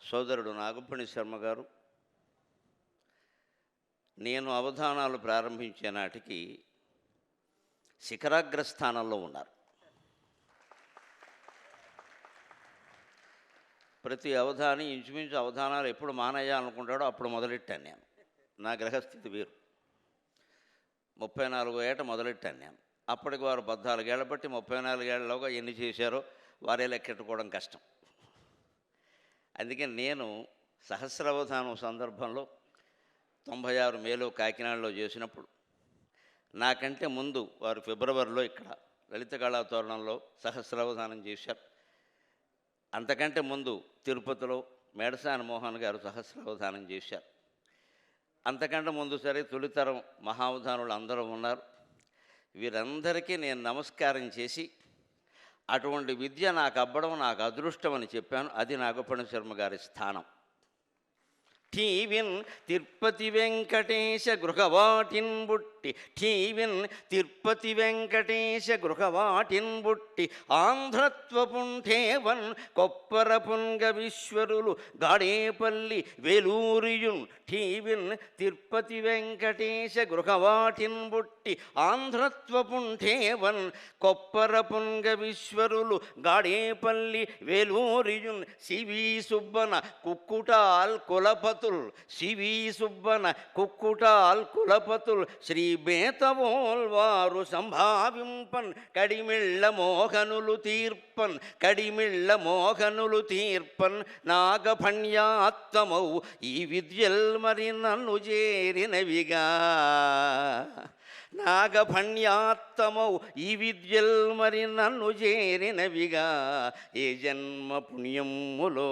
సోదరుడు నాగపణి శర్మ గారు నేను అవధానాలు ప్రారంభించే నాటికి శిఖరాగ్రస్థానంలో ఉన్నారు. ప్రతి అవధాని ఇంచుమించు అవధానాలు ఎప్పుడు మానేయాలనుకుంటాడో అప్పుడు మొదలెట్టాను నేను. నా గ్రహస్థితి వేరు. 34 ఏట మొదలెట్టాను నేను. అప్పటికి వారు 14 ఏళ్ళ బట్టి 34 ఏళ్ళలోగా ఎన్ని చేశారో వారే లెక్కెట్టుకోవడం కష్టం. అందుకని నేను సహస్రావధానం సందర్భంలో 96 మేలో కాకినాడలో చేసినప్పుడు నాకంటే ముందు వారు ఫిబ్రవరిలో ఇక్కడ లలిత కళాతోరణంలో సహస్రావధానం చేశారు. అంతకంటే ముందు తిరుపతిలో మేడసాని మోహన్ గారు సహస్రావధానం చేశారు. అంతకంటే ముందు సరే తొలితరం మహావధానులు అందరూ ఉన్నారు. వీరందరికీ నేను నమస్కారం చేసి అటువంటి విద్య నాకు అబ్బడం నాకు అదృష్టం అని చెప్పాను. అది నాగపణి శర్మ గారి స్థానం. ఠీవిన్ తిరుపతి వెంకటేశ గృహవాటిన్ బుట్టి ఠీవిన్ తిరుపతి వెంకటేశ గృహవాటిన్ బుట్టి ఆంధ్రత్వపుంఠేవన్ కొప్పర పుంగ విశ్వరులు గాడేపల్లి వేలూరియున్ ఠీవిన్ తిరుపతి వెంకటేశ గృహవాటిన్ బుట్టి ఆంధ్రత్వపుంఠేవన్ కొప్పర పుంగ విశ్వరులు గాడేపల్లి వేలూరియున్ సివి సుబ్బన కుక్కుటాల్ కులపతుల్ సివి సుబ్బన కుక్కుటాల్ కులపతుల్ శ్రీ బేతవోల్ వారు సంభావింపన్ కడిమిళ్ళ మోహనులు తీర్పన్ కడిమిళ్ళ మోహనులు తీర్పన్ నాగఫణ్యాత్తమౌ ఈ విద్యల్ మరి నన్ను చేరినవిగా నాగఫణ్యాత్తమౌ ఈ విద్యల్ మరి నన్ను చేరినవిగా ఏ జన్మ పుణ్యములో